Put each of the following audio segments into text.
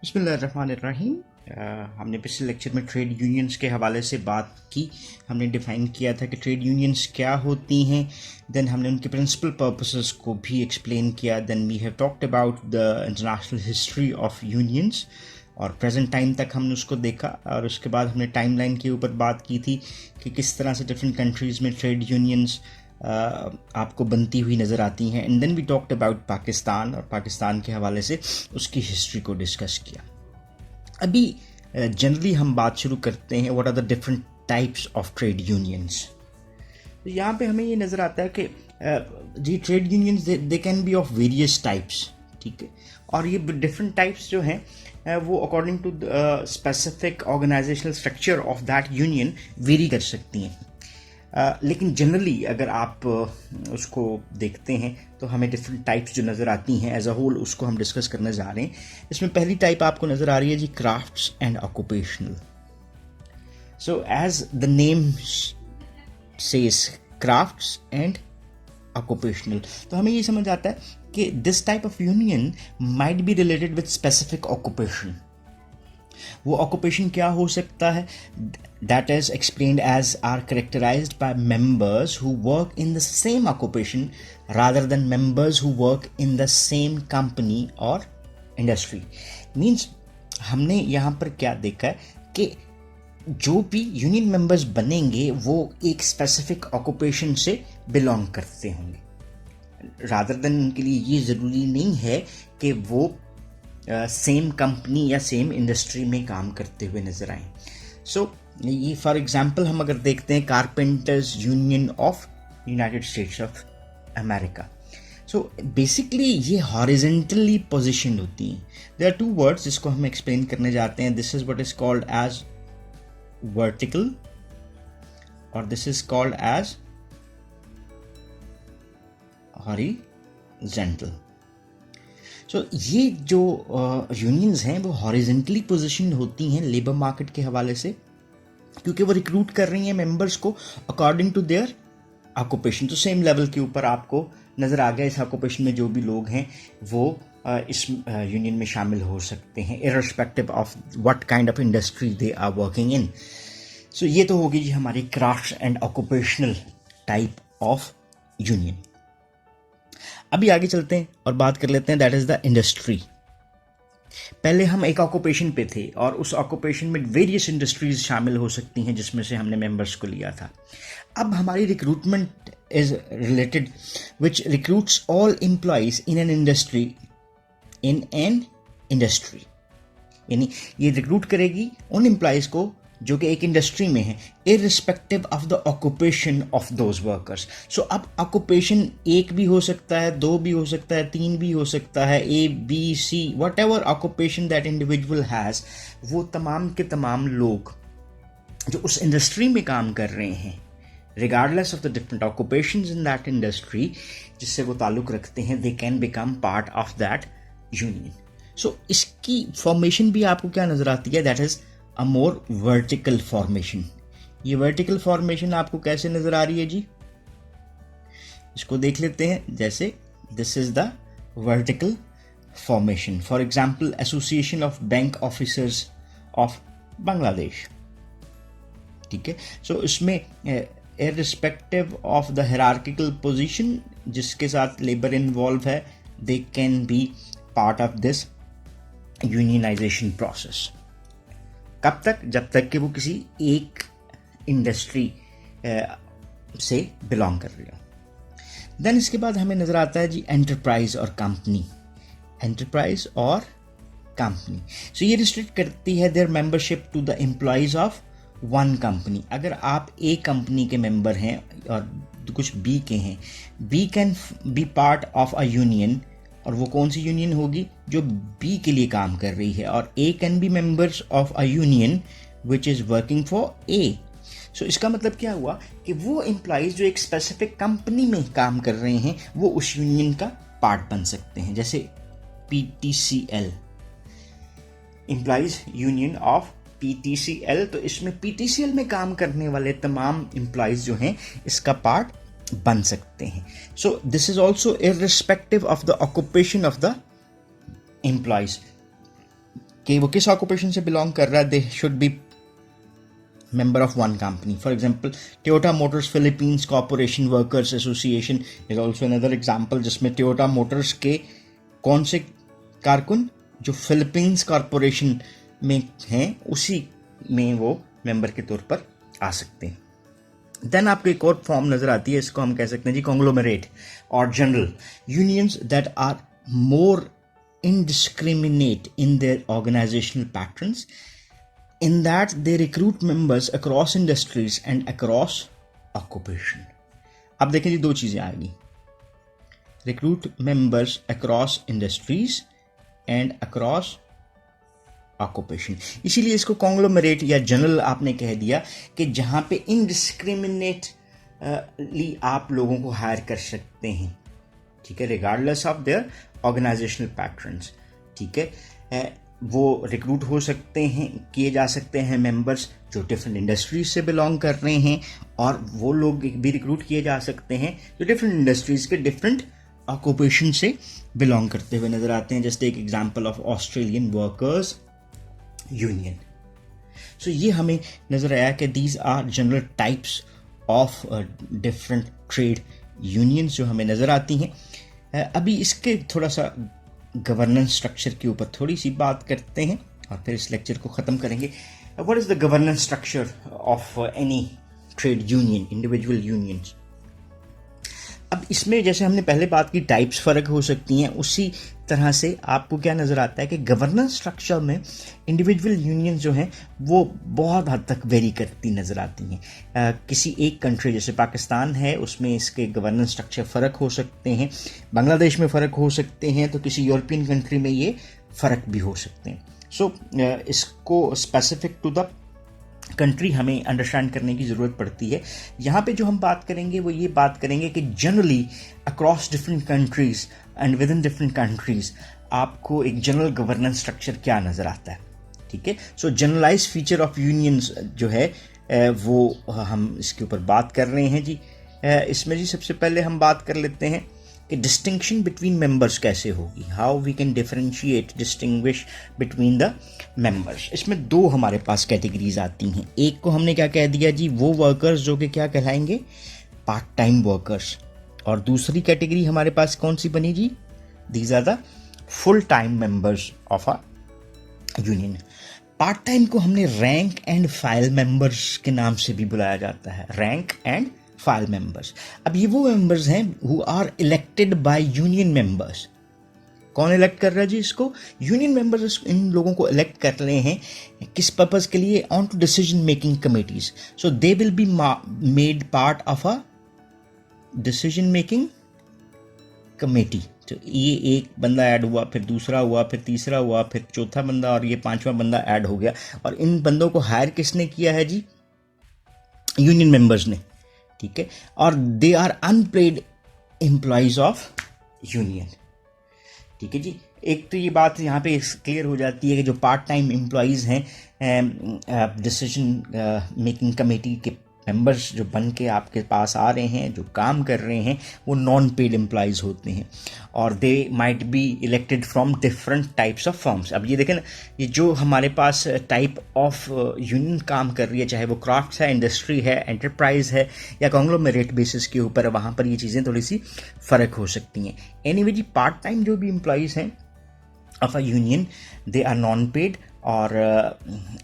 बिस्मिल्लाहिर्रहमानिर्रहीम। हमने पिछले लेक्चर में ट्रेड यूनियंस के हवाले से बात की। हमने डिफ़ाइन किया था कि ट्रेड यूनियंस क्या होती हैं। देन हमने उनके प्रिंसिपल पर्पसेस को भी एक्सप्लेन किया। Then we have talked about the international history of unions और प्रेजेंट टाइम तक हमने उसको देखा। और उसके बाद हमने टाइमलाइन के ऊपर बात की थी कि किस तरह से डिफरेंट कंट्रीज़ में ट्रेड यूनियंस आपको बनती हुई नज़र आती हैं। And then we talked about Pakistan और पाकिस्तान के हवाले से उसकी हिस्ट्री को डिस्कस किया। अभी जनरली हम बात शुरू करते हैं what are the different types of trade unions. तो यहाँ पे हमें ये नज़र आता है कि जी trade unions they can be of various types, ठीक है। और ये डिफरेंट टाइप्स जो हैं वो according to specific organisational structure of that union vary कर सकती हैं। लेकिन जनरली अगर आप उसको देखते हैं तो हमें डिफरेंट टाइप्स जो नज़र आती हैं एज अ होल उसको हम डिस्कस करने जा रहे हैं। इसमें पहली टाइप आपको नज़र आ रही है जी crafts and occupational. So as the name says crafts and occupational, तो हमें ये समझ आता है कि this type of union might be related with specific occupation. वो ऑक्यूपेशन क्या हो सकता है? That is explained as are characterized by members who work in the same occupation rather than members who work in the same company or industry. Means हमने यहाँ पर क्या देखा है कि जो भी यूनियन मेंबर्स बनेंगे वो एक स्पेसिफिक ऑक्यूपेशन से बिलोंग करते होंगे, रादर देन उनके लिए ये ज़रूरी नहीं है कि वो सेम कंपनी या सेम इंडस्ट्री में काम करते हुए नज़र आएँ। सो ये फॉर एग्जांपल हम अगर देखते हैं carpenters union of United states of America. So basically ये हॉरिजेंटली पोजीशनड होती हैं। देयर आर टू वर्ड्स जिसको हम एक्सप्लेन करने जाते हैं। This is what is called as vertical और this is called as horizontal. So ये जो यूनियंस हैं वो हॉरिजेंटली पोजीशनड होती हैं लेबर मार्केट के हवाले से, क्योंकि वो रिक्रूट कर रही हैं मेंबर्स को अकॉर्डिंग टू देयर ऑक्यूपेशन। तो सेम लेवल के ऊपर आपको नज़र आ गया इस ऑक्यूपेशन में जो भी लोग हैं वो इस यूनियन में शामिल हो सकते हैं irrespective of what kind of industry they are working in. So ये तो होगी जी हमारी crafts and occupational type of union. अभी आगे चलते हैं और बात कर लेते हैं दैट इज़ द इंडस्ट्री। पहले हम एक ऑक्यूपेशन पे थे और उस ऑक्यूपेशन में वेरियस इंडस्ट्रीज शामिल हो सकती हैं जिसमें से हमने मेंबर्स को लिया था। अब हमारी recruitment is related which recruits all employees in an industry यानी ये रिक्रूट करेगी उन एम्प्लॉइज को जो कि एक इंडस्ट्री में है irrespective of the occupation of those workers. So अब ऑक्यूपेशन एक भी हो सकता है, दो भी हो सकता है, तीन भी हो सकता है, A B C whatever occupation that individual has, वो तमाम के तमाम लोग जो उस इंडस्ट्री में काम कर रहे हैं regardless of the different occupations in that industry जिससे वो ताल्लुक़ रखते हैं, they can become part of that union. So इसकी फॉर्मेशन भी आपको क्या नज़र आती है? That is a more vertical formation. ये वर्टिकल फॉर्मेशन आपको कैसे नजर आ रही है जी? इसको देख लेते हैं। जैसे this is the vertical formation. For example association of bank officers of Bangladesh, ठीक है। सो इसमें irrespective of the hierarchical position जिसके साथ लेबर इन्वॉल्व है, they can be part of this unionisation process. कब तक? जब तक कि वो किसी एक इंडस्ट्री से बिलोंग कर रही हो। देन इसके बाद हमें नज़र आता है जी एंटरप्राइज और कंपनी। एंटरप्राइज और कंपनी, सो ये रिस्ट्रिक्ट करती है their membership to the employees of one company. अगर आप ए कंपनी के मेंबर हैं और कुछ बी के हैं, B can be part of a union, और वो कौन सी यूनियन होगी? जो बी के लिए काम कर रही है। और A can be members of a union which is working for A. So इसका मतलब क्या हुआ कि वो एम्प्लॉइज जो एक स्पेसिफिक कंपनी में काम कर रहे हैं वो उस यूनियन का पार्ट बन सकते हैं। जैसे PTCL, employees union of PTCL, तो इसमें PTCL में काम करने वाले तमाम एम्प्लॉइज जो हैं इसका पार्ट बन सकते हैं। So this is also irrespective of the occupation of the employees. कि वो किस ऑक्यूपेशन से बिलोंग कर रहा है, they should be member of one company. For example, Toyota Motors Philippines Corporation Workers Association is also another example, जिसमें Toyota Motors के कौन से कारकुन जो फिलीपींस कॉरपोरेशन में हैं उसी में वो मेंबर के तौर पर आ सकते हैं. देन आपको एक और फॉर्म नजर आती है, इसको हम कह सकते हैं जी कॉन्ग्लोमरेट और general unions that are more indiscriminate in their organizational patterns, in that they recruit members across industries and across occupation. अब देखें जी दो चीजें आएंगी, recruit members across industries and across occupation. इसीलिए इसको कॉन्ग्लोमरेट या जनरल आपने कह दिया कि जहां पे इनडिस्क्रिमिनेटली आप लोगों को हायर कर सकते हैं, ठीक है, regardless of their organisational patterns. ठीक है, वो रिक्रूट हो सकते हैं, किए जा सकते हैं मेंबर्स जो डिफरेंट इंडस्ट्रीज से बिलोंग कर रहे हैं, और वो लोग भी रिक्रूट किए जा सकते हैं जो डिफरेंट इंडस्ट्रीज के डिफरेंट ऑक्यूपेशन से बिलोंग करते हुए नजर आते हैं. जस्ट एक example of Australian workers union. So ये हमें नजर आया कि these are general types of different trade unions जो हमें नजर आती हैं. अभी इसके थोड़ा सा गवर्नेंस स्ट्रक्चर के ऊपर थोड़ी सी बात करते हैं और फिर इस लेक्चर को ख़त्म करेंगे. What is the governance structure of any trade union, individual unions. अब इसमें जैसे हमने पहले बात की टाइप्स फ़र्क हो सकती हैं, उसी तरह से आपको क्या नज़र आता है कि गवर्नेंस स्ट्रक्चर में इंडिविजुअल यूनियन जो हैं वो बहुत हद तक वेरी करती नज़र आती हैं. किसी एक कंट्री जैसे पाकिस्तान है उसमें इसके गवर्नेंस स्ट्रक्चर फ़र्क हो सकते हैं, बांग्लादेश में फ़र्क हो सकते हैं, तो किसी यूरोपियन कंट्री में ये फ़र्क भी हो सकते हैं. सो इसको स्पेसिफिक टू द कंट्री हमें अंडरस्टैंड करने की ज़रूरत पड़ती है. यहाँ पे जो हम बात करेंगे वो ये बात करेंगे कि generally across different countries and with in different countries आपको एक जनरल गवर्नेंस स्ट्रक्चर क्या नज़र आता है. ठीक है, सो जनरलाइज फीचर ऑफ यूनियंस जो है वो हम इसके ऊपर बात कर रहे हैं जी. इसमें जी सबसे पहले हम बात कर लेते हैं कि डिस्टिंक्शन बिटवीन मेंबर्स कैसे होगी, how we can differentiate distinguish between the members. इसमें दो हमारे पास कैटेगरीज आती हैं. एक को हमने क्या कह दिया जी, वो वर्कर्स जो कि क्या कहलाएंगे, पार्ट टाइम वर्कर्स, और दूसरी कैटेगरी हमारे पास कौन सी बनी जी, these are the full time members of a union. Part time को हमने रैंक एंड फाइल मेंबर्स के नाम से भी बुलाया जाता है, रैंक एंड फाइल मेंबर्स. अब ये वो मेंबर्स हैं who are elected by union members. कौन इलेक्ट कर रहा है जी इसको, यूनियन मेंबर्स इन लोगों को इलेक्ट कर रहे हैं किस पर्पस के लिए, on to decision making committees. So they will be made part of a decision making committee. तो ये एक बंदा ऐड हुआ, फिर दूसरा हुआ, फिर तीसरा हुआ, फिर चौथा बंदा, और ये पांचवा बंदा ऐड हो गया. और इन बंदों को हायर किसने किया है जी, यूनियन मेंबर्स ने. ठीक है, और they are unpaid employees of union. ठीक है जी, एक तो ये बात यहाँ पे क्लियर हो जाती है कि जो पार्ट टाइम एम्प्लॉइज हैं डिसीजन मेकिंग कमेटी के मेंबर्स जो बन के आपके पास आ रहे हैं, जो काम कर रहे हैं, वो नॉन पेड एम्प्लॉइज होते हैं, और they might be elected from different types of firms. अब ये देखें ना, ये जो हमारे पास टाइप ऑफ यूनियन काम कर रही है, चाहे वो क्राफ्ट्स है, इंडस्ट्री है, एंटरप्राइज है, या कॉन्ग्लोमरेट बेसिस के ऊपर, वहाँ पर ये चीज़ें थोड़ी सी फ़र्क हो सकती हैं. एनीवे जी, पार्ट टाइम जो भी एम्प्लॉइज़ हैं of a union, they are non paid, और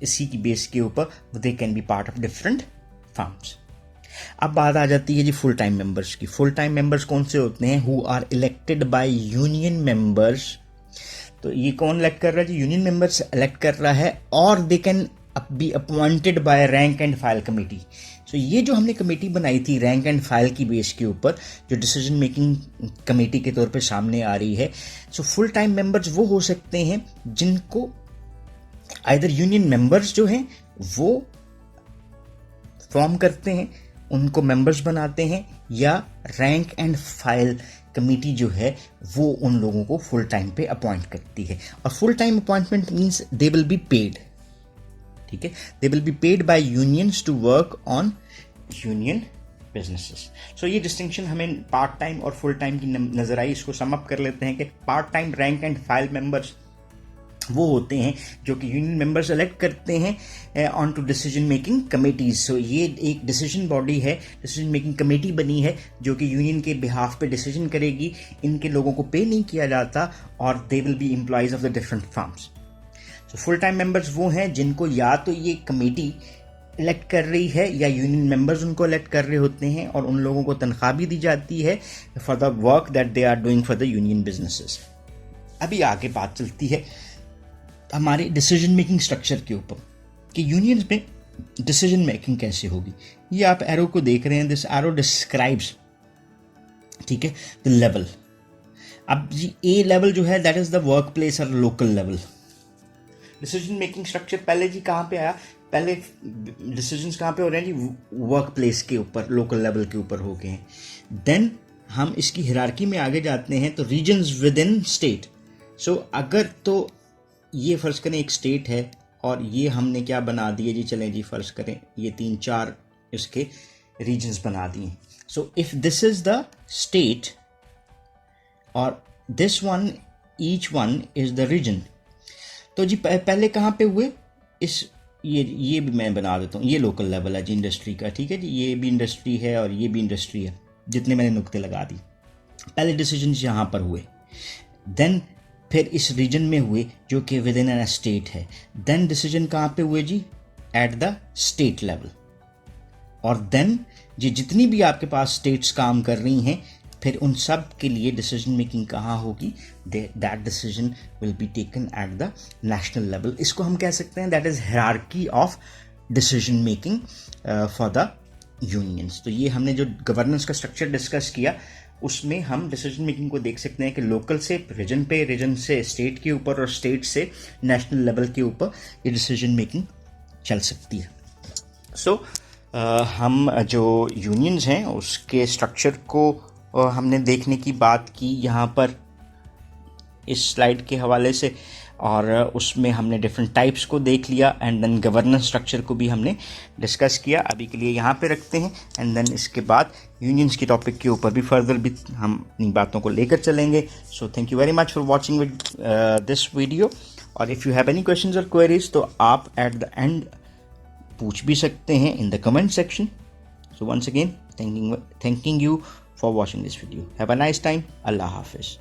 इसी की बेस के ऊपर they can be part of different firms. अब बात आ जाती है जी फुल टाइम मेंबर्स की. फुल टाइम मेंबर्स कौन से होते हैं, who are elected by union members. तो ये कौन इलेक्ट कर रहा है जी, यूनियन मेंबर्स इलेक्ट कर रहा है, और they can be appointed by rank and file committee. So ये जो हमने कमेटी बनाई थी रैंक एंड फाइल की बेस के ऊपर, जो डिसीजन मेकिंग कमेटी के तौर पे सामने आ रही है. सो फुल टाइम मेंबर्स वो हो सकते हैं जिनको आइदर यूनियन मेंबर्स जो हैं वो फॉर्म करते हैं, उनको मेंबर्स बनाते हैं, या रैंक एंड फाइल कमेटी जो है वो उन लोगों को फुल टाइम पे अपॉइंट करती है. और full time appointment means they will be paid. ठीक है, they will be paid by unions to work on union businesses. So ये डिस्टिंक्शन हमें पार्ट टाइम और फुल टाइम की नजर आई. इसको सम अप कर लेते हैं कि part time rank and file members वो होते हैं जो कि यूनियन मेंबर्स इलेक्ट करते हैं on to decision making committees. So ये एक डिसीजन बॉडी है, डिसीजन मेकिंग कमेटी बनी है जो कि यूनियन के बिहाफ पे डिसीजन करेगी। इनके लोगों को पे नहीं किया जाता और दे will B employees of the different firms. So full time members वो हैं जिनको या तो ये कमेटी इलेक्ट कर रही है या यूनियन मेंबर्स उनको इलेक्ट कर रहे होते हैं, और उन लोगों को तनख्वाह भी दी जाती है for the work that they are doing for the union businesses. अभी आगे बात चलती है हमारे डिसीजन मेकिंग स्ट्रक्चर के ऊपर कि यूनियंस में डिसीजन मेकिंग कैसे होगी। ये आप एरो को देख रहे हैं, दिस एरो डिस्क्राइब्स, ठीक है, द लेवल। अब जी ए लेवल जो है that is the work place और local level. Decision making structure पहले जी कहाँ पे आया, पहले डिसीजंस कहाँ पे हो रहे हैं जी, वर्क प्लेस के ऊपर, लोकल लेवल के ऊपर हो गए हैं। देन हम इसकी हिरार्की में आगे जाते हैं तो रीजन्स विद इन स्टेट। सो अगर तो ये फर्ज करें एक स्टेट है और ये हमने क्या बना दिए जी, चलें जी फर्ज करें ये 3-4 इसके रीजन्स बना दिए। So if this is the state और this one, each one is the region, तो जी पहले कहाँ पे हुए, इस ये भी मैं बना देता हूँ, ये लोकल लेवल है जी इंडस्ट्री का, ठीक है जी, ये भी इंडस्ट्री है और ये भी इंडस्ट्री है, जितने मैंने नुक्ते लगा दी। पहले डिसीजंस यहाँ पर हुए, देन फिर इस रीजन में हुए जो कि विद इन एन स्टेट है। देन डिसीजन कहाँ पे हुए जी, एट द स्टेट लेवल। और देन जी जितनी भी आपके पास स्टेट्स काम कर रही हैं, फिर उन सब के लिए डिसीजन मेकिंग कहाँ होगी, that decision will be taken at the national level. इसको हम कह सकते हैं that is hierarchy of decision making for the unions. तो ये हमने जो गवर्नेंस का स्ट्रक्चर डिस्कस किया उसमें हम डिसीजन मेकिंग को देख सकते हैं कि लोकल से रीजन पे, रीजन से स्टेट के ऊपर और स्टेट से नेशनल लेवल के ऊपर ये डिसीजन मेकिंग चल सकती है। सो हम जो यूनियंस हैं उसके स्ट्रक्चर को हमने देखने की बात की यहाँ पर इस स्लाइड के हवाले से, और उसमें हमने डिफरेंट टाइप्स को देख लिया एंड देन गवर्नेंस स्ट्रक्चर को भी हमने डिस्कस किया। अभी के लिए यहाँ पे रखते हैं एंड देन इसके बाद यूनियंस के टॉपिक के ऊपर भी फर्दर भी हम अपनी बातों को लेकर चलेंगे। So thank you very much for watching with this video, और if you have any questions और क्वेरीज तो आप एट द एंड पूछ भी सकते हैं in the comment section. So once again, thanking you for watching this video. Have a nice time. Allah Hafiz.